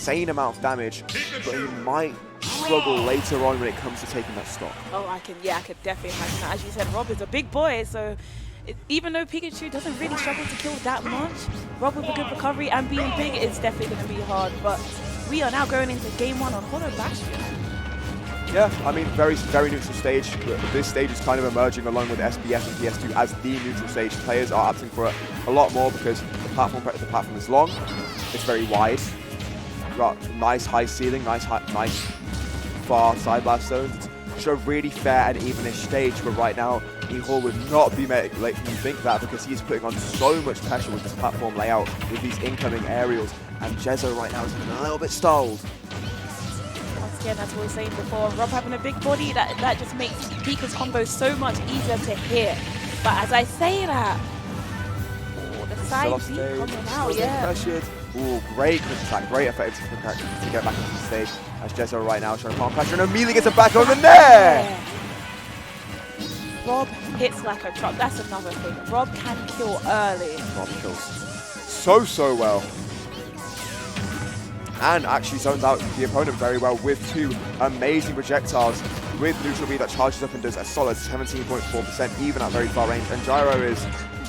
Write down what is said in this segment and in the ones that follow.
insane amount of damage, but he might struggle later on when it comes to taking that stock. Oh, I can definitely imagine that. As you said, R.O.B is a big boy, so even though Pikachu doesn't really struggle to kill that much, R.O.B with a good recovery and being big is definitely going to be hard. But we are now going into game 1 on Hollow Bastion. Yeah, I mean, very neutral stage. This stage is kind of emerging along with SBS and PS2 as the neutral stage. Players are opting for it a lot more because the platform is long, it's very wide. You've got nice high ceiling, nice far side blast zones. It's a really fair and evenish stage, but right now, Neeroz would not be making you think that because he's putting on so much pressure with this platform layout, with these incoming aerials, and Jezo right now is a little bit stalled. Once again, as we were saying before, R.O.B having a big body, that just makes Pika's combos so much easier to hit. But as I say that, the side B coming out, yeah. Pressured. Ooh, great quick attack, great effective to get back into the stage. As Jezo right now is trying to palm pressure and immediately gets it back on the net! R.O.B hits like a truck, that's another thing. R.O.B can kill early. R.O.B kills so well. And actually zones out the opponent very well with 2 amazing projectiles with neutral B that charges up and does a solid 17.4% even at very far range. And Gyro is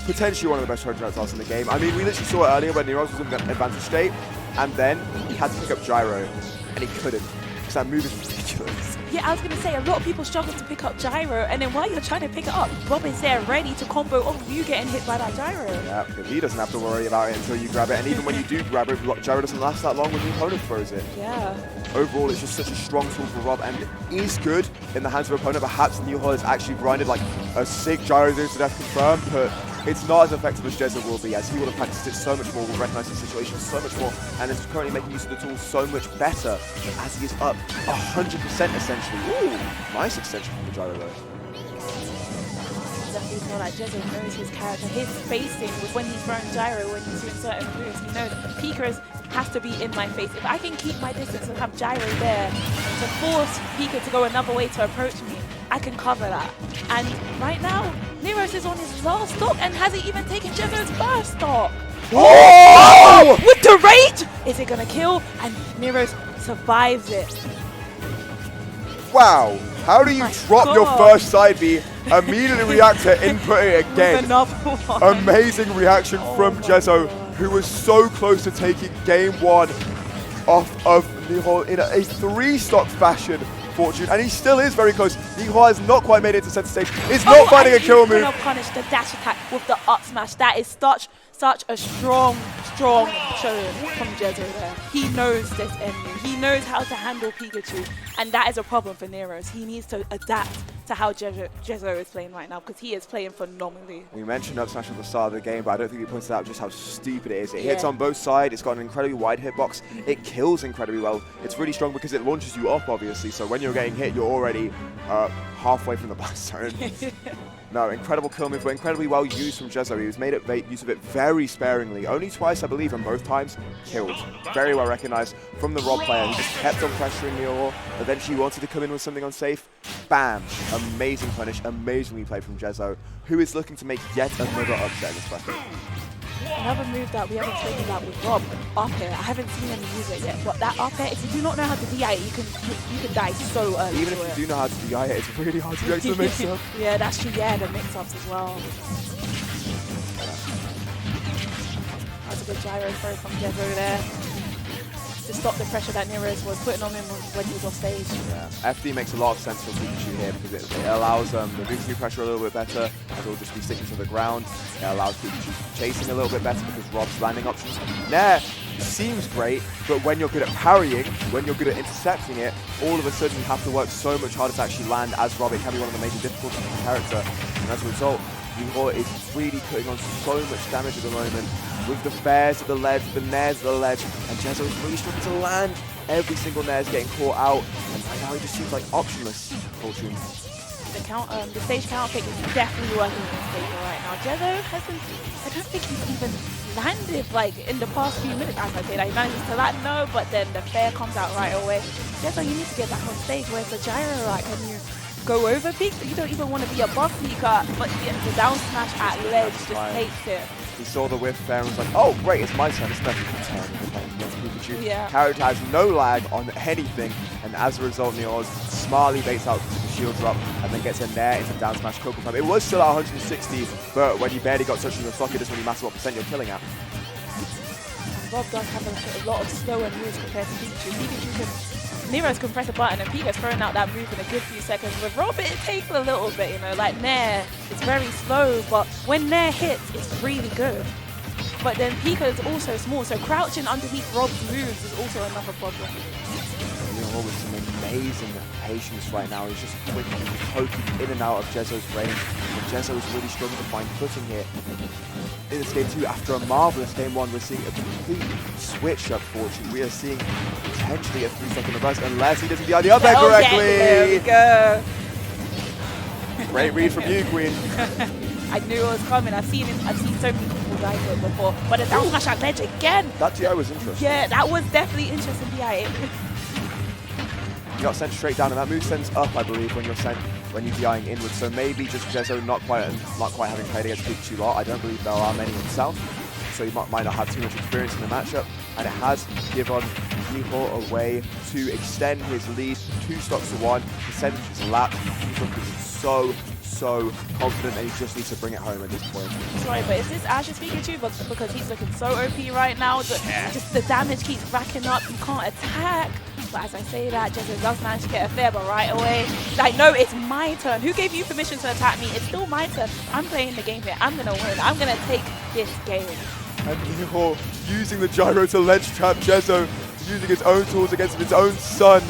potentially one of the best projectiles in the game. I mean, we literally saw it earlier when Neeroz was in the advantage state, and then he had to pick up Gyro, and he couldn't, because that move is ridiculous. Yeah, I was going to say, a lot of people struggle to pick up Gyro, and then while you're trying to pick it up, R.O.B is there ready to combo off you getting hit by that Gyro. Yeah, he doesn't have to worry about it until you grab it, and even when you do grab it, Gyro doesn't last that long when the opponent throws it. Yeah. Overall, it's just such a strong tool for R.O.B, and it is good in the hands of opponent. Perhaps Neeroz has actually grinded like a sick Gyro to death confirmed, but it's not as effective as Jezo will be, as he will have practiced it so much more, will recognize the situation so much more, and is currently making use of the tool so much better as he is up 100% essentially. Ooh, nice extension from the Gyro though. Definitely feel like Jezo knows his character. His spacing with when he's throwing Gyro, when he's doing certain moves, he knows Pika's has to be in my face. If I can keep my distance and have Gyro there to force Pika to go another way to approach me, I can cover that. And right now, Neeroz is on his last stock and hasn't even taken Jezo's first stock. Oh! With the rage! Is it gonna kill? And Neeroz survives it. Wow, how do you drop your first side B, immediately react to input it again? Another one. Amazing reaction from Jezo, who was so close to taking game 1 off of Neeroz in a 3-stock fashion. Fortune, and he still is very close. Neeroz has not quite made it to center stage. He's not finding a kill move. Punish the dash attack with the up smash. That is such a strong show from Jezo there. He knows this enemy. He knows how to handle Pikachu, and that is a problem for Neeroz. He needs to adapt to how Jezo is playing right now, because he is playing phenomenally. We mentioned up smash at the start of the game, but I don't think we pointed out just how stupid it is. It hits on both sides. It's got an incredibly wide hitbox. It kills incredibly well. It's really strong because it launches you up, obviously. So when you're getting hit, you're already halfway from the blast zone. No, incredible kill move, but incredibly well used from Jezo. He was made use of it very sparingly. Only twice, I believe, and both times killed. Very well recognized from the R.O.B player. He just kept on pressuring Neeroz. Eventually wanted to come in with something unsafe. Bam! Amazing punish, amazingly played from Jezo, who is looking to make yet another upset in this bracket. Another move that we haven't spoken about with R.O.B, up air. I haven't seen him use it yet, but that up air, if you do not know how to DI it, you can die so early. Even if you do know how to DI it, it's really hard to react to the mix-up. Yeah, that's true. Yeah, the mix-ups as well. That's a good gyro throw from Jezo there to stop the pressure that Neeroz was putting on him when he was off stage. Yeah, FD makes a lot of sense for Pikachu here because it allows the moving pressure a little bit better, as it'll just be sticking to the ground. It allows Pikachu chasing a little bit better because R.O.B's landing options. Nair seems great, but when you're good at parrying, when you're good at intercepting it, all of a sudden you have to work so much harder to actually land as R.O.B. It can be one of the major difficulties of the character, and as a result, Neeroz is really putting on so much damage at the moment with the fairs at the ledge, the nairs at the ledge, and Jezo is really struggling to land. Every single nair is getting caught out, and right now he just seems like optionless, Fortune. The stage counter pick is definitely working in his favor right now. Jezo hasn't, I don't think he's even landed like in the past few minutes. As I say that, he manages to land, no, but then the fair comes out right away. Jezo, you need to get back on stage. Where's the gyro? Like, can you go over Pika? You don't even want to be above Pika, but the down smash at ledge just takes it. He saw the whiff there and was like, oh great, it's my turn, it's nothing to turn. Pikachu. Yeah. Character has no lag on anything, and as a result, Neeroz smartly baits out the shield drop and then gets a nair into down smash kill confirm. It was still at 160, but when you barely got touched in the socket, that's when you matter what percent you're killing at. Rob does have a lot of slower moves compared to Pikachu. Neeroz can press a button and Pika's throwing out that move in a good few seconds. With Rob, it takes a little bit, you know, like Nair, it's very slow, but when Nair hits, it's really good. But then Pika is also small, so crouching underneath Rob's moves is also another problem. Neeroz with some amazing patience right now. He's just quickly poking in and out of Jezo's range. And Jezo is really struggling to find footing here. In this game 2, after a marvelous game 1, we're seeing a complete switch up fortune. We are seeing potentially a 3-second reverse unless he doesn't DI the up air correctly. There we go. Great read from you, Queen. I knew it was coming. I've seen so many people die for it before. But the down smash at ledge again. That DI was interesting. Yeah, that was definitely interesting DI. You got sent straight down, and that move sends up, I believe, when you're DIing inwards. So maybe just Jezo not quite having played against Pikachu a lot. I don't believe there are many himself, so he might not have too much experience in the matchup. And it has given Neeroz a way to extend his lead 2 stocks to 1. Percentage is lapped. He's looking so confident, and he just needs to bring it home at this point. Sorry, but is this Ash's Pikachu? Because he's looking so OP right now. Just the damage keeps racking up. You can't attack. But as I say that, Jezo does manage to get a fair, but right away, like, no, it's my turn. Who gave you permission to attack me? It's still my turn. I'm playing the game here. I'm going to win. I'm going to take this game. And Neeroz using the gyro to ledge trap Jezo, using his own tools against his own son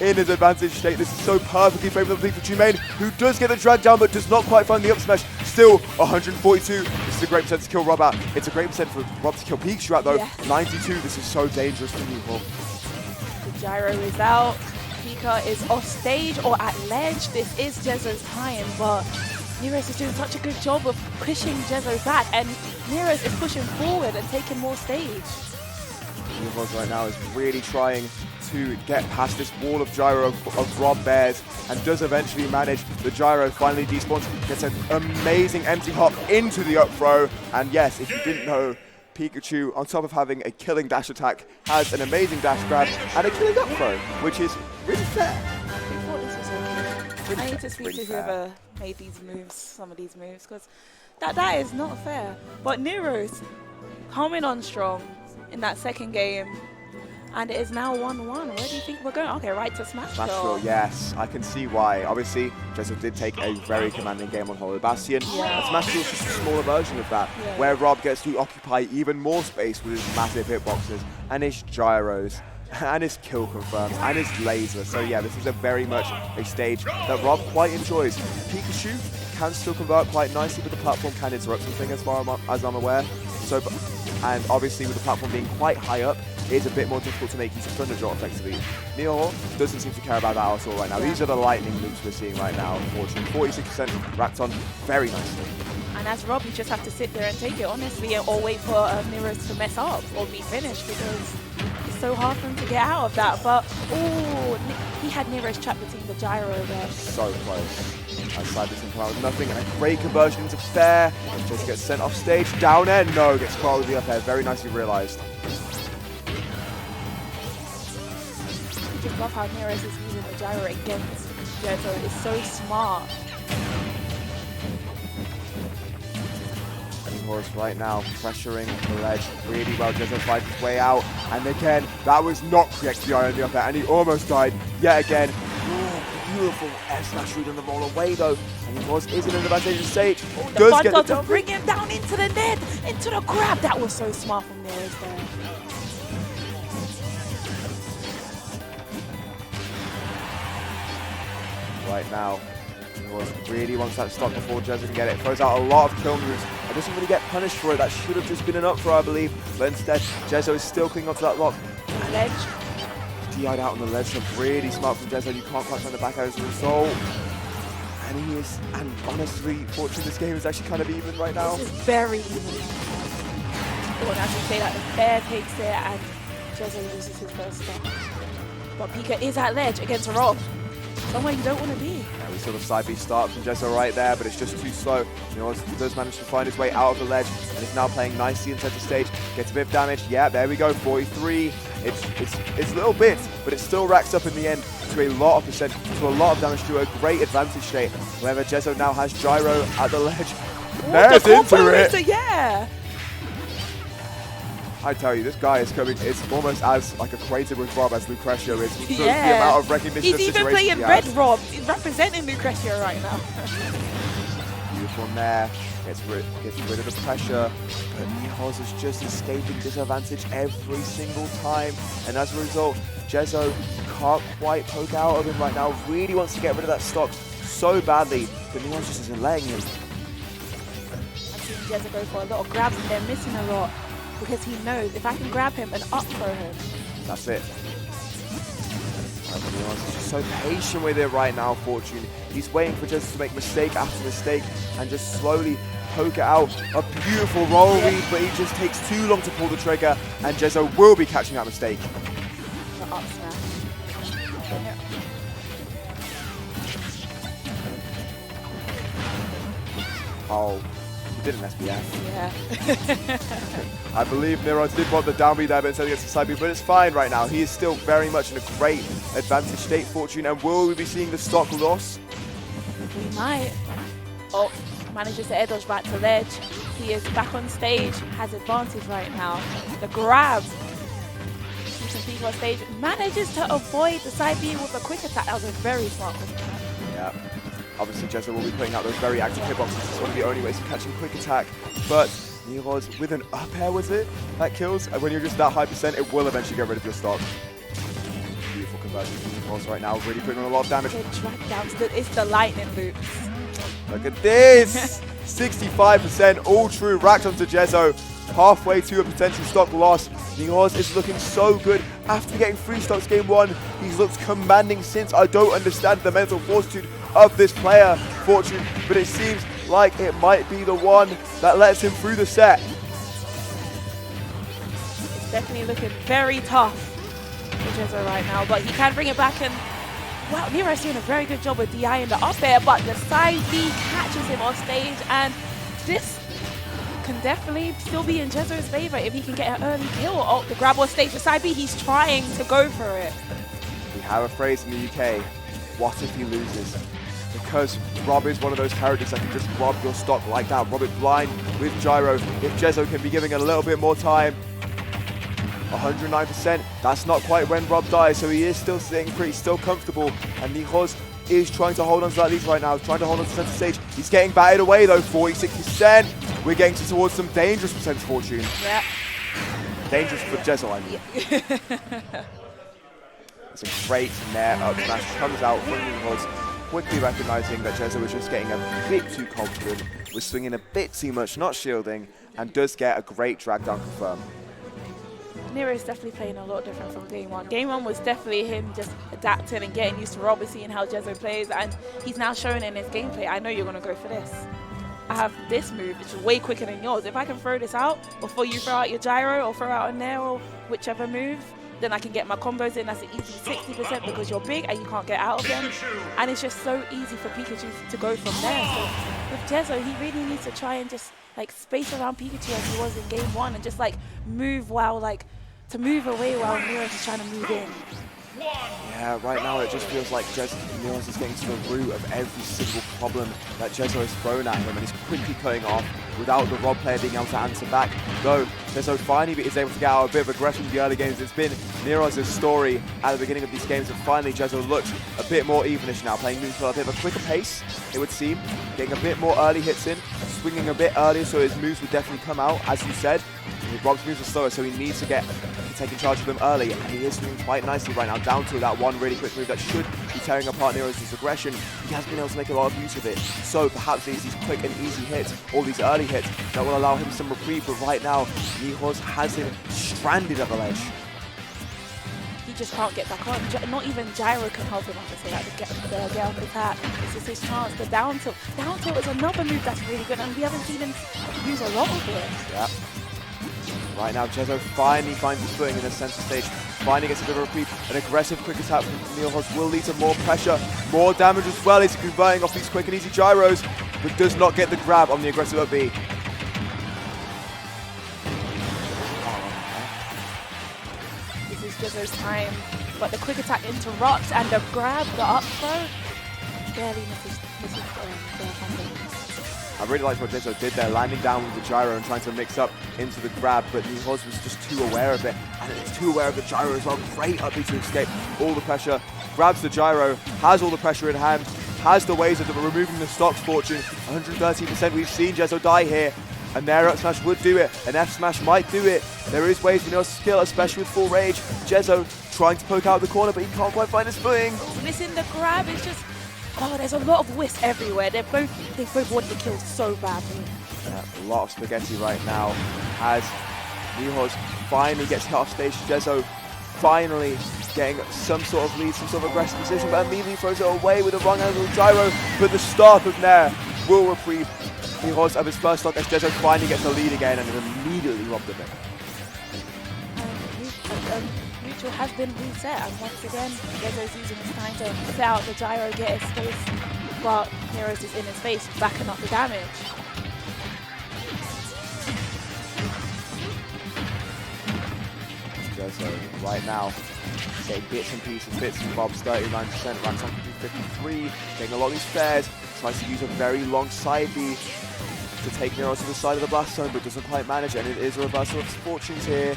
in his advantage state. This is so perfectly favourable for Pikachu, who does get the drag down but does not quite find the up smash. Still 142. This is a great percent to kill Rob out. It's a great percent for Rob to kill Pikachu out though. Yes. 92. This is so dangerous for Neeroz. The gyro is out. Pika is off stage or at ledge. This is Jezo's time, but Neeroz is doing such a good job of pushing Jezo back, and Neeroz is pushing forward and taking more stage. Neeroz right now is really trying to get past this wall of gyro of Rob Bears, and does eventually manage. The gyro finally despawns, gets an amazing empty hop into the up throw, and yes, if you didn't know, Pikachu, on top of having a killing dash attack, has an amazing dash grab and a killing up throw, which is really fair. I need to speak to whoever made these moves, some of these moves, because that is not fair. But Neeroz coming on strong in that second game, and it is now 1-1. Where do you think we're going? Okay, right to Smash Bros. Yes, I can see why. Obviously, Jezo did take a very commanding game on Hollow Bastion. Yeah. Smash Bros is just a smaller version of that, where Rob gets to occupy even more space with his massive hitboxes and his gyros and his kill confirms and his laser. So yeah, this is a very much a stage that Rob quite enjoys. Pikachu can still convert quite nicely, but the platform can interrupt something as far as I'm aware. So, and obviously with the platform being quite high up, it's a bit more difficult to make use of Thunder Draw effectively. Neeroz doesn't seem to care about that at all right now. These are the lightning loops we're seeing right now, unfortunately. 46% racked on very nicely. And as Rob, you just have to sit there and take it, honestly, or wait for Neeroz to mess up or be finished, because it's so hard for him to get out of that. But, oh, he had Neeroz trapped between the gyro there. So close. Outside this come out with nothing, and a great conversion into fair. Just gets sent off stage, down air, no, gets caught with the up air, very nicely realised. I just love how Neeroz is using the gyro against Jezo. It's so smart. Neeroz right now pressuring the ledge really well. Jezo fights his way out, and again, that was not correct DI on the up air, and he almost died yet again. Beautiful air slash read on the roll away though, and Neeroz is in an advantageous stage. Oh, the fun dot to bring him down into the net, into the grab. That was so smart from Neeroz there. Right now, Neeroz really wants that stock before Jezo can get it. Throws out a lot of kill moves and doesn't really get punished for it. That should have just been an up throw, I believe, but instead Jezo is still clinging onto that rock. Ledge. DI'd out on the ledge, so really smart from Jezo. You can't quite find the back as a result. And he is, and honestly, fortunately, this game is actually kind of even right now. This is very even. Oh, and as we say that, the fair takes it, and Jezo loses his first stop. But Pika is at ledge against Rob. Somewhere you don't want to be. Yeah, we saw the side B start from Jezo right there, but it's just too slow. Neeroz does manage to find his way out of the ledge and is now playing nicely in center stage. Gets a bit of damage. Yeah, there we go. 43. It's little bits, but it still racks up in the end to a lot of percent, to a lot of damage, to a great advantage state. However, Jezo now has gyro at the ledge. There's into it. Yeah. I tell you, this guy is coming. It's almost as like acquainted with Rob as Lucretio is. The Yeah. amount of recognition. He's of even situations playing Red Rob. He's representing Lucretio right now. Beautiful there. Gets rid of the pressure. But Neeroz is just escaping disadvantage every single time. And as a result, Jezo can't quite poke out of him right now. Really wants to get rid of that stock so badly. But Neeroz just isn't letting him. I've seen Jezo go for a lot of grabs and they're missing a lot. Because he knows if I can grab him and up throw him. That's it. Neeroz is just so patient with it right now, Fortune. He's waiting for Jezo to make mistake after mistake and just slowly poke it out. A beautiful roll read, but he just takes too long to pull the trigger, and Jezo will be catching that mistake. The up smash. Yeah. Oh, he did an SBF. Yeah. I believe Neeroz did want the down B there, but instead he gets the side B, but it's fine right now. He is still very much in a great advantage state, Fortune, and will we be seeing the stock loss? We might. Oh, manages to air dodge back to ledge. He is back on stage, has advantage right now. The grab. You can see on stage, manages to avoid the side B with a quick attack. That was a very smart quick attack. Yeah. Obviously, Jezo will be putting out those very active hitboxes. It's one of the only ways of catching quick attack. But Neeroz with an up air, was it? That kills. And when you're just that high percent, it will eventually get rid of your stock. Beautiful conversion from Neeroz right now, really putting on a lot of damage. Drag downs, it's the lightning loops. Look at this! 65% all true racked onto Jezo. Halfway to a potential stock loss. Neeroz is looking so good after getting 3 stocks game 1. He's looked commanding since. I don't understand the mental fortitude of this player, Fortune, but it seems like it might be the one that lets him through the set. It's definitely looking very tough for Jezo right now, but he can bring it back and wow, Neeroz doing a very good job with DI in the up air, but the side B catches him off stage, and this can definitely still be in Jezo's favor if he can get an early kill. Oh, the grab off stage, the side B, he's trying to go for it. We have a phrase in the UK, what if he loses? Because Rob is one of those characters that can just rob your stock like that, rob it blind with gyro. If Jezo can be giving it a little bit more time, 109%, that's not quite when Rob dies, so he is still sitting pretty, still comfortable, and Neeroz is trying to hold on to that lead right now, trying to hold on to center stage. He's getting batted away though, 46%. We're getting towards some dangerous percentage, Fortune. Yeah. Dangerous for Jezo, I mean. It's a great nair up smash, comes out from Neeroz, quickly recognizing that Jezo was just getting a bit too confident, was swinging a bit too much, not shielding, and does get a great drag down confirm. Neeroz is definitely playing a lot different from game 1. Game 1 was definitely him just adapting and getting used to Rob and seeing how Jezo plays, and he's now showing in his gameplay, I know you're going to go for this. I have this move, which is way quicker than yours. If I can throw this out before you throw out your gyro or throw out a nair or whichever move, then I can get my combos in. That's an easy 60% because you're big and you can't get out of them. And it's just so easy for Pikachu to go from there. So with Jezo, he really needs to try and just like space around Pikachu as he was in game 1 and just like move while like to move away while Neeroz is trying to move in. Yeah, right now it just feels like Neeroz is getting to the root of every single problem that Jezo has thrown at him, and he's quickly cutting off without the Rob player being able to answer back. Though Jezo finally is able to get out a bit of aggression in the early games. It's been Neeroz's story at the beginning of these games, and finally Jezo looks a bit more evenish now, playing moves at a bit of a quicker pace, it would seem, getting a bit more early hits in, swinging a bit earlier so his moves would definitely come out, as you said. Rob's moves are slower, so he needs to get taking charge of them early, and he is doing quite nicely right now, down to that one really quick move that should be tearing apart Neeroz's aggression. He has been able to make a lot of use of it, so perhaps these quick and easy hits, all these early hits, that will allow him some reprieve, but right now, Neeroz has him stranded at the ledge. He just can't get back on. Not even gyro can help him obviously, like the get off attack. This is his chance. The down tilt. Down tilt is another move that's really good, and we haven't seen him use a lot of it. Yeah. Right now, Jezo finally finds his footing in the center stage. Finally gets a bit of a reprieve. An aggressive quick attack from Neeroz will lead to more pressure, more damage as well. He's converting off these quick and easy gyros, but does not get the grab on the aggressive up B. Oh, Jezo's time, but the quick attack interrupts, and the grab, the up throw, barely misses the funding. I really liked what Jezo did there, landing down with the gyro and trying to mix up into the grab, but Neeroz was just too aware of it, and it's too aware of the gyro as well. Great up B to escape all the pressure, grabs the gyro, has all the pressure in hand, has the ways of removing the stocks. Fortune, 113%. We've seen Jezo die here. A Nair up smash would do it, an F smash might do it. There is ways we know skill, especially with full rage. Jezo trying to poke out the corner, but he can't quite find his footing. Missing the grab is just, oh, there's a lot of whisk everywhere. They both wanted to kill so badly. Yeah, a lot of spaghetti right now as Neeroz finally gets hit off stage. Jezo finally getting some sort of lead, some sort of aggressive position, but immediately throws it away with a wrong angle gyro. But the start of Nair will reprieve Neeroz of his first stock as Jezo finally gets the lead again and is immediately robbed of it. Neutral has been reset, and once again, Jezo's using his time to set out the gyro, get his space, but Neeroz is in his face, backing up the damage. Jezo right now getting bits and pieces, bits and bobs, 39%, ranks up to 53, getting a lot of these fares, tries to use a very long side B to take Neeroz to the side of the blast zone, but doesn't quite manage, and it is a reversal of his fortunes here.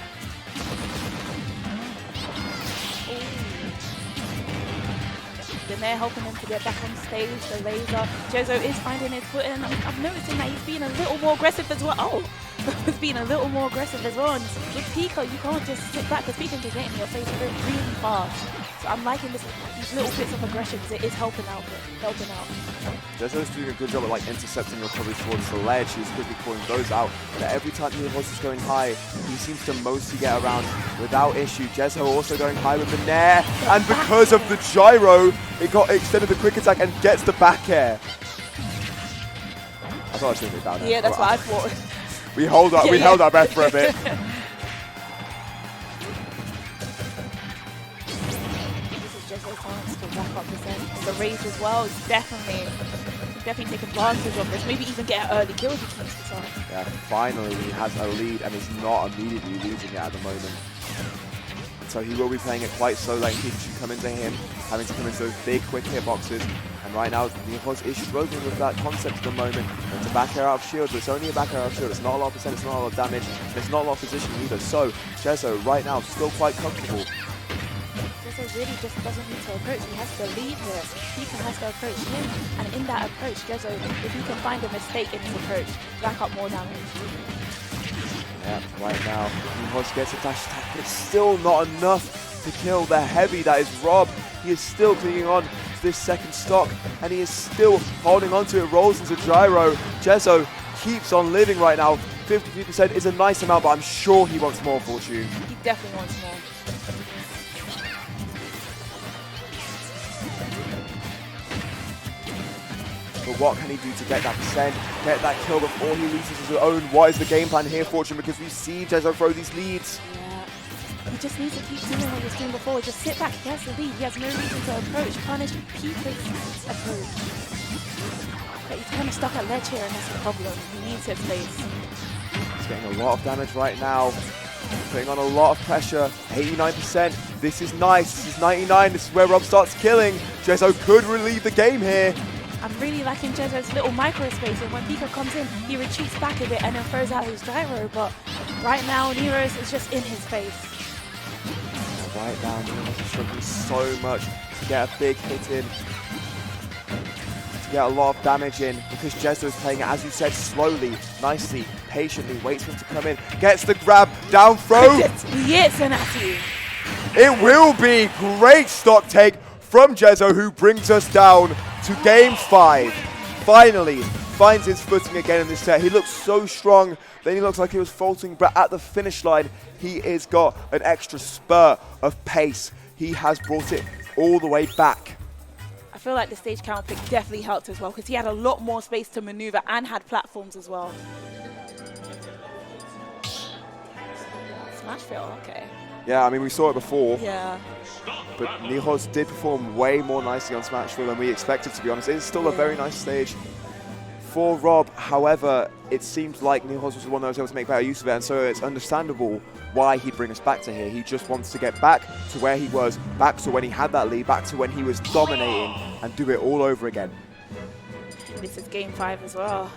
They're helping him to get back on stage, the laser. Jezo is finding his footing. I'm noticing that he's being a little more aggressive as well. Oh, he's being a little more aggressive as well. And with Pika, you can't just sit back, because Pika can get in your face really fast. So I'm liking these little bits of aggression, because it is helping out. Jezo's doing a good job at intercepting recovery towards the ledge. He's quickly calling those out. But every time Neeroz is going high, he seems to mostly get around without issue. Jezo also going high with the Nair, and because of the gyro, it got extended the quick attack and gets the back air. I thought I was going to be down there. Yeah, that's what I thought. We held our breath for a bit. To wrap up the race as well. He's definitely take advantage of this. Maybe even get an early kill if he keeps this on. Yeah, finally he has a lead and is not immediately losing it at the moment. So he will be playing it quite slow, letting Pikachu come into him, having to come into those big quick hit boxes. And right now, Neeroz is struggling with that concept at the moment. It's a back air out of shield, but it's only a back air out of shield. It's not a lot of percent, it's not a lot of damage, and it's not a lot of position either. So Jezo right now still quite comfortable. Jezo really just doesn't need to approach. He has to lead here. Pika has to approach him, and in that approach, Jezo, if he can find a mistake in his approach, rack up more damage. Yeah, right now, Neeroz gets a dash attack, but it's still not enough to kill the heavy that is R.O.B. He is still clinging on to this second stock, and he is still holding on to it, rolls into gyro. Jezo keeps on living right now. 53% is a nice amount, but I'm sure he wants more, Fortune. He definitely wants more. But what can he do to get that percent, get that kill before he loses his own? What is the game plan here, Fortune? Because we see Jezo throw these leads. Yeah, he just needs to keep doing what he was doing before. Just sit back, he has the lead, he has no reason to approach, punish Pika's approach. But he's kind of stuck at ledge here, and that's the problem. He needs his place. He's getting a lot of damage right now, putting on a lot of pressure. 89%. This is nice. This is 99. This is where R.O.B starts killing. Jezo could relieve the game here. I'm really liking Jezo's little micro space, and when Pika comes in, he retreats back a bit and then throws out his gyro, but right now Neeroz is just in his face. Right now Neeroz is struggling so much to get a big hit in, to get a lot of damage in, because Jezo is playing it, as you said, slowly, nicely, patiently, waits for him to come in, gets the grab, down throw! Yes, Anati! It will be great stock take from Jezo, who brings us down to game 5. Finally finds his footing again in this set. He looks so strong, then he looks like he was faltering, but at the finish line, he has got an extra spurt of pace. He has brought it all the way back. I feel like the stage counter pick definitely helped as well, because he had a lot more space to maneuver and had platforms as well. Smash fail, okay. Yeah, I mean, we saw it before. Yeah. But Neeroz did perform way more nicely on Smashville than we expected, to be honest. It is still a very nice stage for R.O.B. However, it seems like Neeroz was the one that was able to make better use of it, and so it's understandable why he'd bring us back to here. He just wants to get back to where he was, back to when he had that lead, back to when he was dominating, and do it all over again. This is game 5 as well.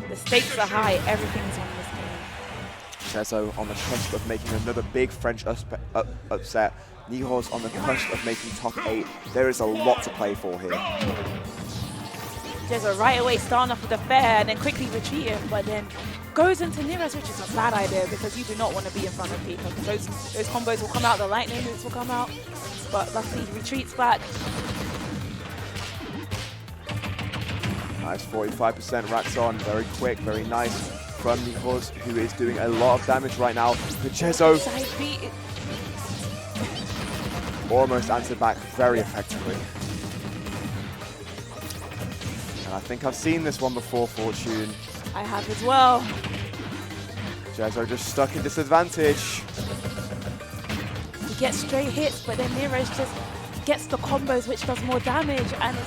The stakes are high. Everything's on this game. Jezo on the cusp of making another big French upset. Neeroz on the cusp of making top 8. There is a lot to play for here. Jezo right away starting off with the fair and then quickly retreating, but then goes into Neeroz, which is a bad idea because you do not want to be in front of Pika. Those combos will come out, the lightning moves will come out, but luckily he retreats back. Nice 45% racks on, very quick, very nice from Neeroz, who is doing a lot of damage right now. But Jezo almost answered back very effectively. And I think I've seen this one before, Fortune. I have as well. Jezo just stuck in disadvantage. He gets straight hits, but then Neeroz just gets the combos, which does more damage, and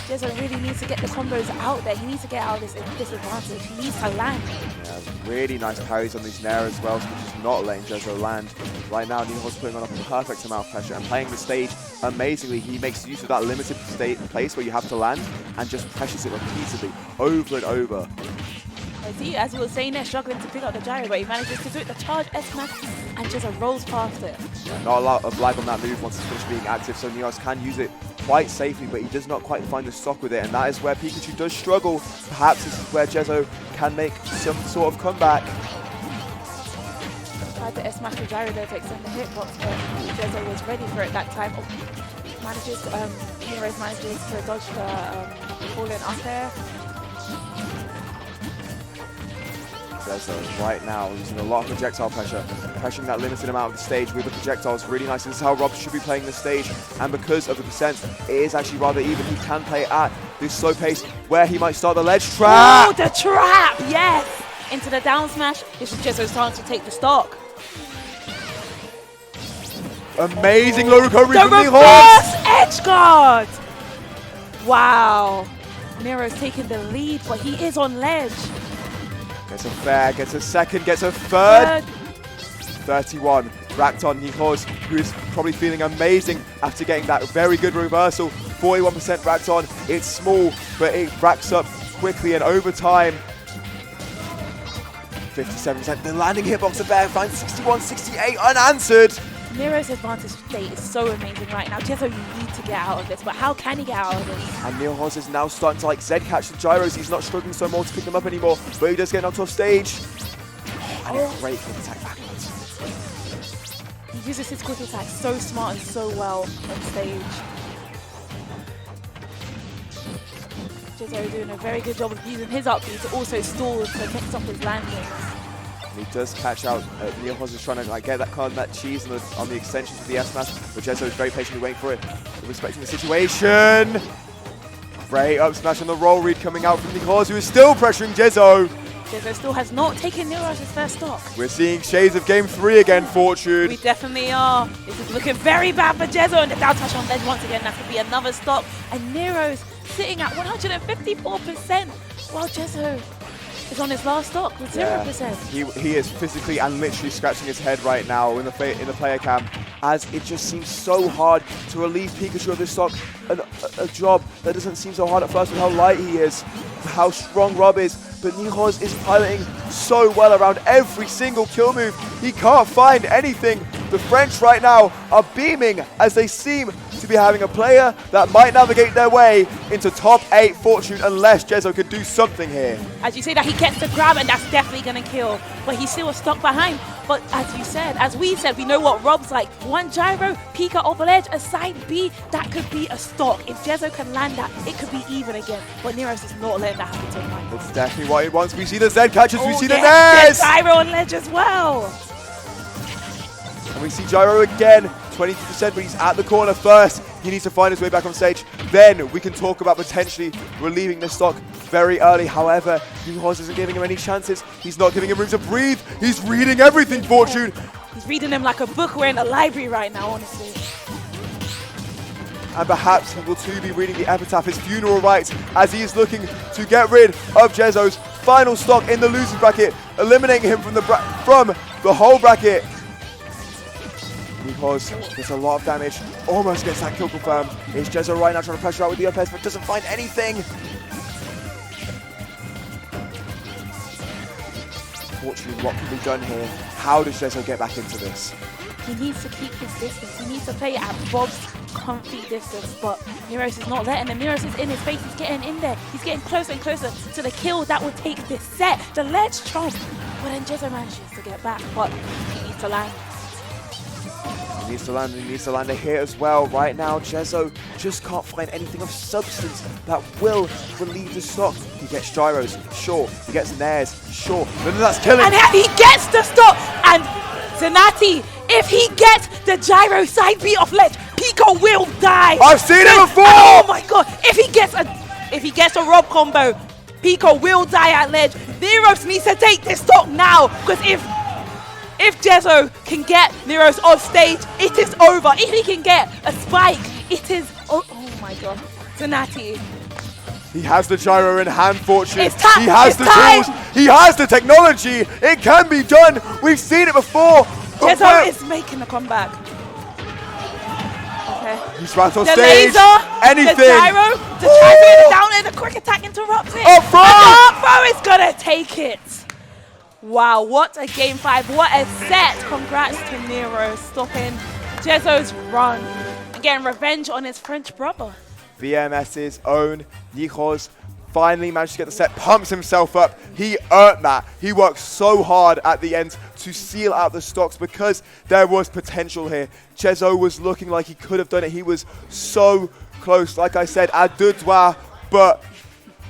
Jezo really needs to get the combos out there. He needs to get out of this disadvantage. He needs to land. Yeah, really nice parries on these Neeroz as well, so he's just not letting Jezo land. Right now, Neeroz putting on a perfect amount of pressure and playing the stage amazingly. He makes use of that limited place where you have to land and just pressures it repeatedly, over and over. See, as we were saying, they're struggling to pick up the gyro, but he manages to do it, the charge S-smash, and Jezo rolls past it. Yeah, not a lot of lag on that move once it's finished being active, so Neeroz can use it quite safely, but he does not quite find the stock with it, and that is where Pikachu does struggle. Perhaps this is where Jezo can make some sort of comeback. Tried the S-smash with gyro there to extend the hitbox, but Jezo was ready for it that time. Neeroz manages to dodge the falling up there. Jezo right now using a lot of projectile pressure, pressuring that limited amount of the stage with the projectiles. Really nice. This is how R.O.B should be playing the stage, and because of the percent, it is actually rather even. He can play at this slow pace where he might start the ledge trap. Oh, the trap! Yes! Into the down smash. This is Jezo's chance to take the stock. Amazing low recovery from the reverse edge guard! Wow. Neeroz taking the lead, but he is on ledge. Gets a fair, gets a second, gets a third. 31 racked on Neeroz, who is probably feeling amazing after getting that very good reversal. 41% racked on. It's small, but it racks up quickly and over time. 57%. The landing hitbox of Bear finds 61, 68 unanswered. Neeroz's advantage state is so amazing right now. Jezo, you need to get out of this, but how can he get out of this? And Neeroz is now starting to Z-catch the gyros. He's not struggling so much to pick them up anymore, but he does get knocked off stage. And a great quick attack backwards. He uses his quick attack so smart and so well on stage. Jezo doing a very good job of using his up B to also stall to mix up his landings. And he does catch out. Neeroz is trying to get that cheese on the extensions of the S-smash, but Jezo is very patiently waiting for it, respecting the situation. Great up smash on the roll read coming out from Neeroz, who is still pressuring Jezo. Jezo still has not taken Neeroz's first stock. We're seeing shades of game 3 again, Fortune. We definitely are. This is looking very bad for Jezo, and the down touch on ledge once again. That could be another stock. And Neeroz sitting at 154%, while Jezo is on his last stock with 0%. He is physically and literally scratching his head right now in the player cam, as it just seems so hard to relieve Pikachu of this stock. A job that doesn't seem so hard at first with how light he is, how strong R.O.B is, but Neeroz is piloting so well around every single kill move. He can't find anything. The French right now are beaming as they seem to be having a player that might navigate their way into top 8 Fortune unless Jezo can do something here. As you say that, he gets the grab and that's definitely going to kill, but he's still stuck behind. But as you said, as we said, we know what R.O.B's like. One gyro, Pika off the ledge, a side B, that could be a stock. If Jezo can land that, it could be even again. But Neeroz is not letting that happen to him. That's definitely what he wants. We see the Z catches, we see the Nez! Gyro on ledge as well. And we see Gyro again, 22%, but he's at the corner first. He needs to find his way back on stage. Then we can talk about potentially relieving the stock very early. However, Neeroz isn't giving him any chances. He's not giving him room to breathe. He's reading everything, Fortune. He's reading them like a book. We're in a library right now, honestly. And perhaps he will too be reading the epitaph, his funeral rites, as he is looking to get rid of Jezo's final stock in the losers bracket, eliminating him from the whole bracket. Neeroz gets a lot of damage, almost gets that kill confirmed. It's Jezo right now trying to pressure out with the up airs, but doesn't find anything. Unfortunately, what can be done here? How does Jezo get back into this? He needs to keep his distance. He needs to play at Rob's comfy distance, but Neeroz is not letting him. Neeroz is in his face. He's getting in there. He's getting closer and closer to the kill that will take this set. The ledge chomp. But then Jezo manages to get back, but he needs to land. He needs to land a hit as well. Right now, Jezo just can't find anything of substance that will relieve the stock. He gets gyros, sure. He gets nairs, sure. But that's killing. And he gets the stock. And Zanati, if he gets the gyro side beat off ledge, Pico will die. I've seen it before. Oh my god! If he gets a R.O.B combo, Pico will die at ledge. Neeroz needs to take this stock now, because if Jezo can get Neeroz off stage, it is over. If he can get a spike, it is... Oh my god. Zanati. He has the gyro in hand, Fortune. It's time. He has the tools. He has the technology. It can be done. We've seen it before. Jezo is making a comeback. Okay. He's right on the stage. Laser, anything. The gyro in the down air, the quick attack interrupts it. Up front. And the up throw is going to take it. Wow, what a game 5, what a set. Congrats to Neeroz stopping Jezo's run and getting revenge on his French brother. BMS's own Neeroz finally managed to get the set, pumps himself up. He earned that. He worked so hard at the end to seal out the stocks because there was potential here. Jezo was looking like he could have done it. He was so close, like I said, à deux doigts, but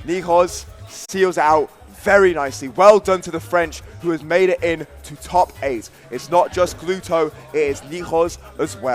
Neeroz seals it out very nicely. Well done to the French, who has made it in to top 8. It's not just Gluto, it is Neeroz as well.